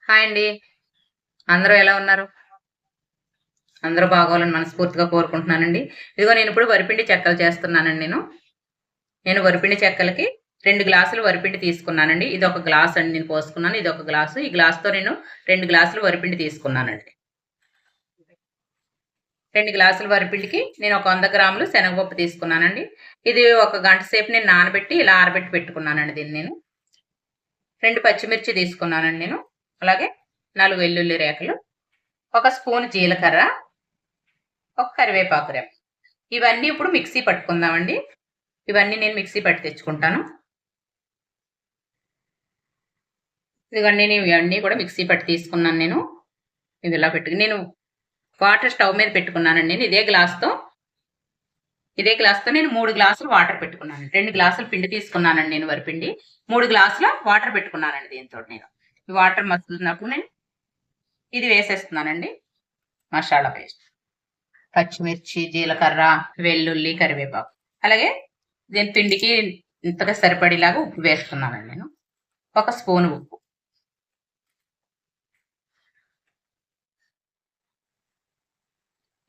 Hi అండి. అందరూ ఎలా ఉన్నారు? అందరూ బాగోవాలని మనస్ఫూర్తిగా కోరుకుంటున్నానండి. ఇదిగో నేనిప్పుడు వరిపిండి చెక్కలు చేస్తున్నానండి నేను. నేను వరిపిండి చెక్కలకి 2 గ్లాసులు వరిపిండి తీసుకున్నానండి. ఇదొక గ్లాస్ అండి నేను పోసుకున్నాను. ఇదొక గ్లాసు. ఈ గ్లాస్‌తో నేను 2 గ్లాసులు వరిపిండి తీసుకున్నానండి. 2 గ్లాసుల వరిపిండికి నేను ఒక 100 గ్రాములు శనగపప్పు తీసుకున్నానండి. ఇది ఒక గంట సేపు నేను నానబెట్టి ఇలా ఆరబెట్టి పెట్టుకున్నానండి దీన్ని నేను. 2 పచ్చిమిర్చి తీసుకున్నానండి నేను. అలాగే 4 వెల్లుల్లి రేఖలు, ఒక స్పూను జీలకర్ర, ఒక కరివేపాకు రెమ్మ. ఇవన్నీ ఇప్పుడు మిక్సీ పట్టుకుందామండి. ఇవన్నీ నేను మిక్సీ పట్టి తెచ్చుకుంటాను. ఇదిగోండి నేను ఇవన్నీ కూడా మిక్సీ పట్టి తీసుకున్నాను నేను. ఇది ఇలా నేను వాటర్ స్టవ్ మీద పెట్టుకున్నానండి నేను. ఇదే గ్లాస్‌తో నేను 3 గ్లాసులు వాటర్ పెట్టుకున్నాను. 2 గ్లాసులు పిండి తీసుకున్నానండి నేను వరిపిండి. 3 గ్లాసుల వాటర్ పెట్టుకున్నానండి దీనితోటి నేను. ఈ వాటర్ మసులుతున్నప్పుడు నేను ఇది వేసేస్తున్నానండి మసాలా పేస్ట్. పచ్చిమిర్చి, జీలకర్ర, వెల్లుల్లి, కరివేపాకు. అలాగే దీని పిండికి ఇంతగా సరిపడేలాగా ఉప్పు వేస్తున్నానండి నేను. ఒక స్పూను ఉప్పు.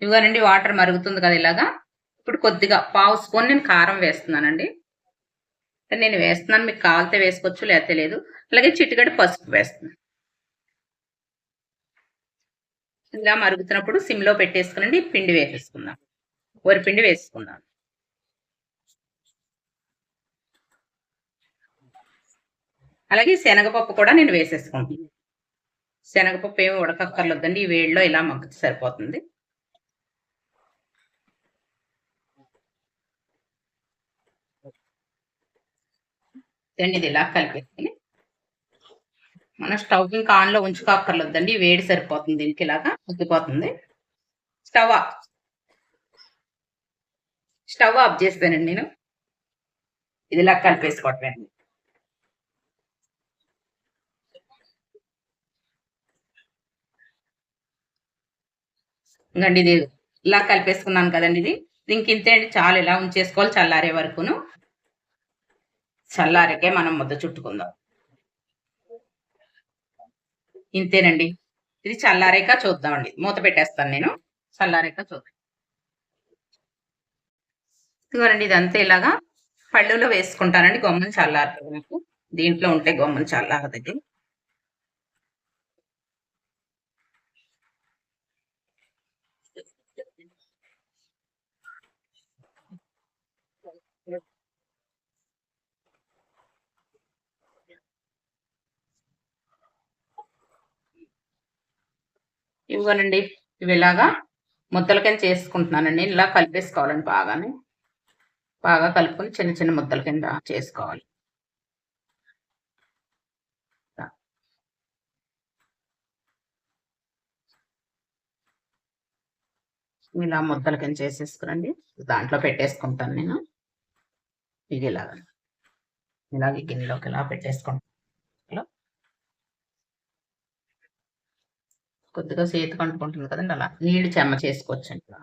ఇదిగోనండి వాటర్ మరుగుతుంది కదా ఇలాగా. ఇప్పుడు కొద్దిగా పావు స్పూన్ నేను కారం వేస్తున్నానండి. నేను వేస్తున్నాను. మీకు కావాలితే వేసుకోవచ్చు లేకపోతే లేదు. అలాగే చిటికెడు పసుపు వేస్తున్నాను. ఇలా మరుగుతున్నప్పుడు సిమ్‌లో పెట్టేసుకునండి పిండి వేసేసుకుందాం. వరిపిండి వేసుకుందాం. అలాగే శనగపప్పు కూడా నేను వేసేసుకుంటున్నాను. శనగపప్పు ఏమి ఉడకక్కర్లేదండి. ఈ వేడిలో ఇలా మగ్గితే సరిపోతుంది. దాన్ని ఇది ఇలా కలిపేసుకొని మనం స్టవ్ ఇంకా ఆన్‌లో ఉంచుకోక్కర్లేదండి. వేడి సరిపోతుంది దీనికి ఇలాగా మగ్గిపోతుంది. స్టవ్ ఆఫ్ స్టవ్ ఆఫ్ చేసేసానండి నేను. ఇది ఇలా కలిపేసుకోవటమేనండి. ఇంగండి ఇది ఇలా కలిపేసుకున్నాను కదండీ ఇది. ఇంకింతే అండి చాలు ఇలా ఉంచేసుకోవాలి చల్లారే వరకును. చల్లారాకే మనం ముద్ద చుట్టుకుందాం. ఇంతేనండి. ఇది చల్లారాక చూద్దామండి. మూత పెట్టేస్తాను నేను. చల్లారాక చూద్దాం. ఇదిగోనండి ఇదంతా ఇలాగా పళ్ళెంలో వేసుకుంటానండి. గమ్మున చల్లారుతది నాకు. దీంట్లో ఉంటే గమ్మున చల్లారదిది. ఇదిగోనండి ఇవిలాగా ముద్దల కింద చేసుకుంటున్నానండి. ఇలా కలిపేసుకోవాలండి బాగాను. బాగా కలుపుకొని చిన్న చిన్న ముద్దల కింద చేసుకోవాలి. ఇలా ముద్దల కింద చేసేసుకునండి. దాంట్లో పెట్టేసుకుంటాను నేను. ఇది ఇలాగ. ఇలాగే గిన్నెలోకి ఇలా పెట్టేసుకుంటాను. ఇలా కొద్దిగా చేతికి అంటుకుంటుంది కదండీ అలా. నీళ్లు చెమ్మ చేసుకోవచ్చండి ఇలా.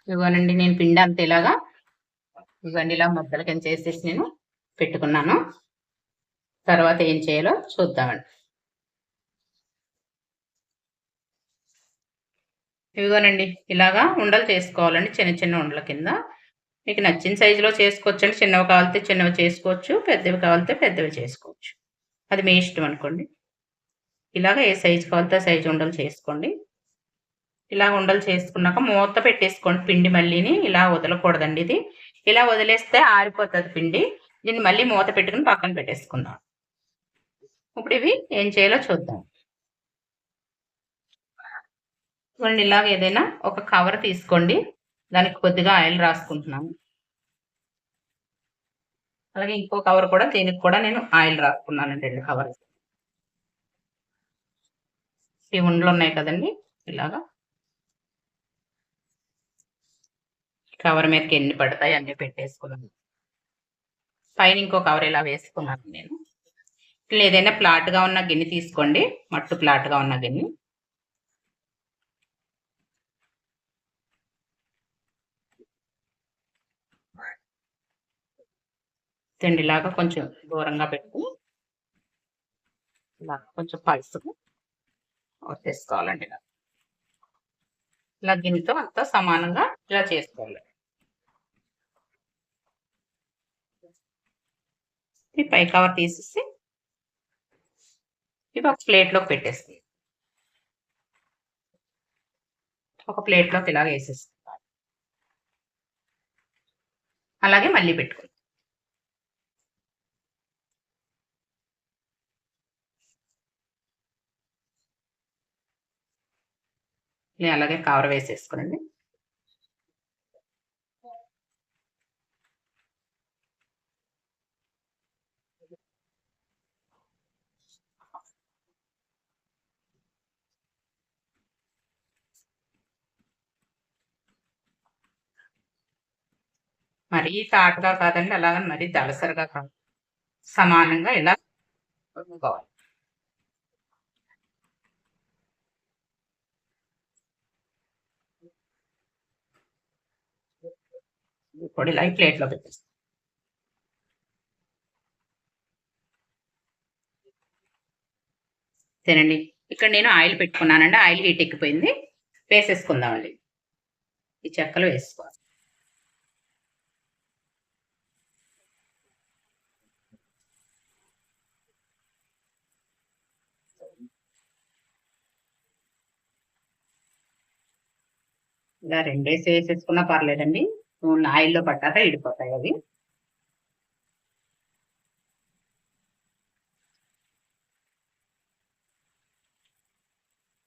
ఇదిగోనండి నేను పిండి అంతా ఇలాగా ఇదిగోండి ఇలా ముద్దల కింద చేసేసి నేను పెట్టుకున్నాను. తర్వాత ఏం చేయాలో చూద్దామండి. ఇదిగోనండి ఇలాగా ఉండలు చేసుకోవాలండి చిన్న చిన్న ఉండల కింద. మీకు నచ్చిన సైజులో చేసుకోవచ్చండి. చిన్నవి కావాలితే చిన్నవి చేసుకోవచ్చు. పెద్దవి కావాలితే పెద్దవి చేసుకోవచ్చు. అది మీ ఇష్టం అనుకోండి. ఇలాగ ఏ సైజు కావాలితే ఆ సైజు ఉండలు చేసుకోండి. ఇలా ఉండలు చేసుకున్నాక మూత పెట్టేసుకోండి పిండి మళ్ళీని. ఇలా వదలకూడదండి ఇది. ఇలా వదిలేస్తే ఆరిపోతది పిండి. దీన్ని మళ్ళీ మూత పెట్టుకొని పక్కన పెట్టేసుకుందాం. ఇప్పుడు ఇవి ఏం చేయాలో చూద్దాం. చూడండి ఇలాగ ఏదైనా ఒక కవర్ తీసుకోండి. దానికి కొద్దిగా ఆయిల్ రాసుకుంటున్నాను. అలాగే ఇంకో కవర్ కూడా దీనికి కూడా నేను ఆయిల్ రాసుకున్నానండి 2 కవర్స్. ఈ ఉండలు ఉన్నాయి కదండీ! ఇలాగా కవర్ మీదకి ఎన్ని పడతాయి అన్నీ పెట్టేసుకున్నాను. పైన ఇంకో కవర్ ఇలా వేసుకున్నాను నేను. ఇట్లా ఏదైనా ఫ్లాట్‌గా ఉన్న గిన్నె తీసుకోండి. మట్టు ఫ్లాట్‌గా ఉన్న గిన్నె. తిండిలాగా కొంచెం దూరంగా పెట్టి ఇలా కొంచెం పలుసుగా తీసుకోవాలండి. ఇలా గిన్నెతో అంతా సమానంగా ఇలా చేసుకోవాలి. ఈ పై కవర్ తీసేసి ఇవి ఒక ప్లేట్లోకి పెట్టేసి ఒక ప్లేట్లోకి ఇలాగ వేసేసి అలాగే మళ్ళీ పెట్టుకోండి. అలాగే కవర్ వేసేసుకోండి. మరీ తాటుగా కాదండి, అలాగని మరీ దళసరిగా కాదు, సమానంగా ఇలా వండుకోవాలి. ఇప్పుడు ఇలా ప్లేట్లో పెట్టేస్తాం. తినండి. ఇక్కడ నేను ఆయిల్ పెట్టుకున్నానండి, ఆయిల్ హీట్ ఎక్కిపోయింది. వేసేసుకుందామండి. ఈ చెక్కలు వేసుకోవాలి. ఇలా రెండేసి వేసేసుకున్నా పర్లేదండి, ఆయిల్లో పట్టాక ఇడిపోతాయి అవి.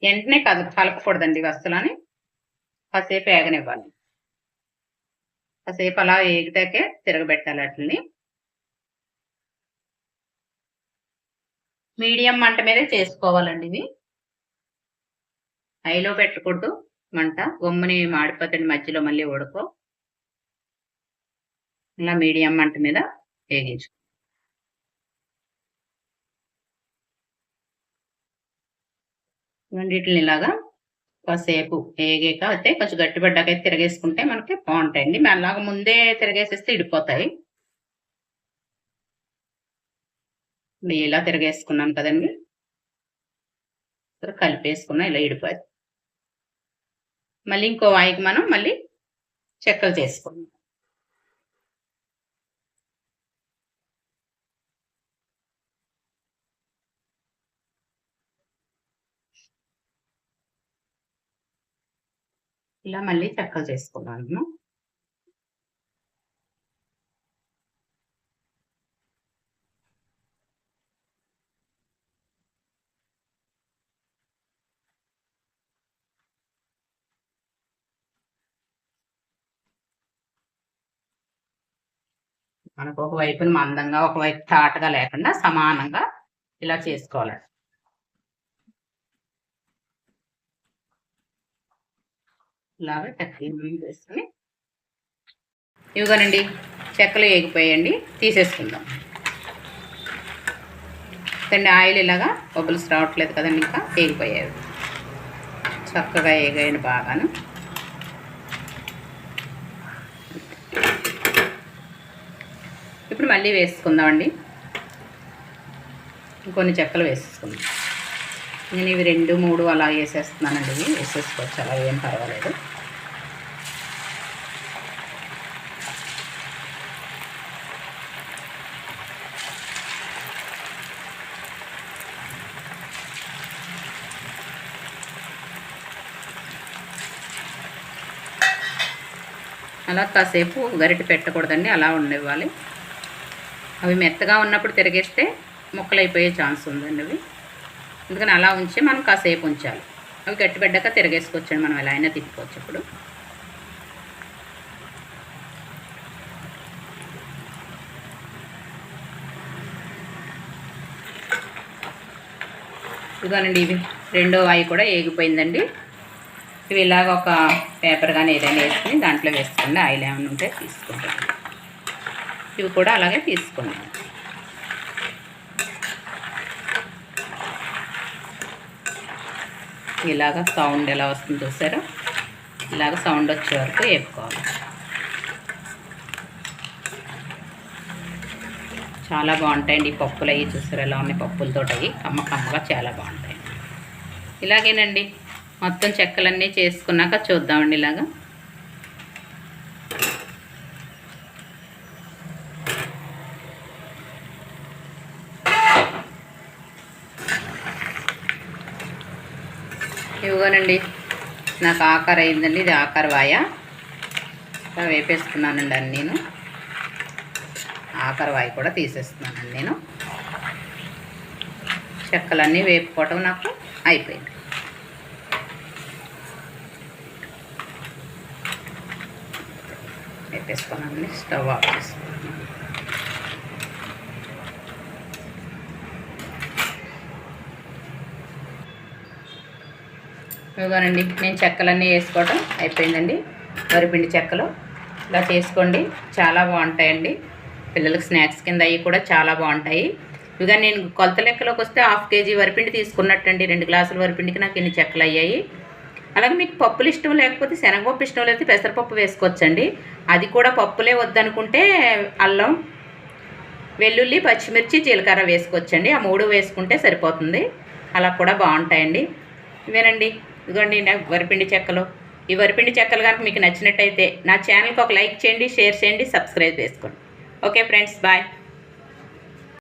వెంటనే కలపకూడదండి అసలని, కాసేపు ఏగనివ్వాలి. కాసేపు అలా ఏగితాకే తిరగబెట్టాలి వాటిని. మీడియం మంట మీదే చేసుకోవాలండి ఇవి, హైలో పెట్టకూడదు మంట, గమ్ముని మాడిపోతుంది మధ్యలో మళ్ళీ ఉడకో. ఇలా మీడియం మంట మీద వేగించు. వీటిని ఇలాగా కాసేపు వేగాక అయితే కొంచెం గట్టిపడ్డాకైతే తిరగేసుకుంటే మనకి బాగుంటాయండి. అలాగ ముందే తిరగేసేస్తే ఇడిపోతాయి. ఇలా తిరగేసుకున్నాను కదండి, కలిపేసుకున్నా ఇలా ఇడిపోయింది. మళ్ళీ ఇంకో వాయికి మనం మళ్ళీ చెక్కలు చేసుకున్నాం. ఇలా మళ్ళీ చెక్కలు చేసుకున్నాను. మనకు ఒక వైపున మందంగా ఒకవైపు తాటగా లేకుండా సమానంగా ఇలా చేసుకోవాలి. ఇలాగా చెక్కలు వేసుకొని ఇవిగోనండి చెక్కలు వేగిపోయాయండి, తీసేసుకుందాం. అండి ఆయిల్ ఇలాగా బబుల్స్ రావట్లేదు కదండి, ఇంకా వేగిపోయాయి, చక్కగా వేగాయండి బాగాను. ఇప్పుడు మళ్ళీ వేసుకుందామండి, ఇంకొన్ని చెక్కలు వేసేసుకుందాం. నేను ఇవి 2, 3 అలా వేసేస్తున్నానండి, ఇవి వేసేసుకోవచ్చు, అలా ఏం పర్వాలేదు. అలా కాసేపు గరిటె పెట్టకూడదండి, అలా ఉండేవ్వాలి. అవి మెత్తగా ఉన్నప్పుడు తిరిగేస్తే ముక్కలైపోయే ఛాన్స్ ఉందండి అవి, అందుకని అలా ఉంచి మనం కాసేపు ఉంచాలి. అవి గట్టిపడ్డాక తిరగేసుకోవచ్చండి, మనం ఎలా అయినా తిప్పుకోవచ్చు. ఇప్పుడు ఇదిగోనండి, ఇవి రెండో వాయి కూడా ఏగిపోయిందండి. ఇవి ఇలాగ ఒక పేపర్ కానీ ఏదైనా వేసుకుని దాంట్లో వేసుకోండి, ఆయిల్ ఏమైనా ఉంటే తీసుకుంటాం. ఇవి కూడా అలాగే తీసుకోండి. ఇలాగ సౌండ్ ఎలా వస్తుంది చూసారా, ఇలాగ సౌండ్ వచ్చే వరకు వేపుకోవాలి. చాలా బాగుంటాయండి ఈ పప్పులు అవి చూసారు ఎలా ఉన్నాయి పప్పులతో అవి కమ్మగా చాలా బాగుంటాయి. ఇలాగేనండి మొత్తం చెక్కలన్నీ చేసుకున్నాక చూద్దామండి. ఇలాగా ఇవ్వనండి నాకు ఆకార అయిందండి. ఇది ఆకార వాయ వేపేసుకున్నానండి అని నేను ఆకార వాయి కూడా తీసేస్తున్నానండి. నేను చెక్కలన్నీ వేపుకోవటం నాకు అయిపోయింది. వేపేసుకున్నానండి. స్టవ్ ఆఫ్ చేసుకున్నాను. ఇవ్వనండి నేను చెక్కలన్నీ వేసుకోవటం అయిపోయిందండి. వరిపిండి చెక్కలు ఇలా చేసుకోండి, చాలా బాగుంటాయండి. పిల్లలకి స్నాక్స్ కింద అవి కూడా చాలా బాగుంటాయి. ఇక నేను కొలత లెక్కలోకి వస్తే 1/2 కేజీ వరిపిండి తీసుకున్నట్టండి. 2 గ్లాసుల వరిపిండికి నాకు ఇన్ని చెక్కలు అయ్యాయి. అలాగే మీకు పప్పులు ఇష్టం లేకపోతే శనగపప్పు ఇష్టం లేకపోతే పెసరపప్పు వేసుకోవచ్చండి. అది కూడా పప్పులే వద్దనుకుంటే అల్లం, వెల్లుల్లి, పచ్చిమిర్చి, జీలకర్ర వేసుకోవచ్చండి. ఆ 3 వేసుకుంటే సరిపోతుంది. అలా కూడా బాగుంటాయండి. ఇవేనండి ఇదిగోండి వరిపిండి చెక్కలు. ఈ వరిపిండి చెక్కలు కనుక మీకు నచ్చినట్టయితే నా ఛానల్కి ఒక లైక్ చేయండి, షేర్ చేయండి, సబ్స్క్రైబ్ చేసుకోండి. Okay friends, bye.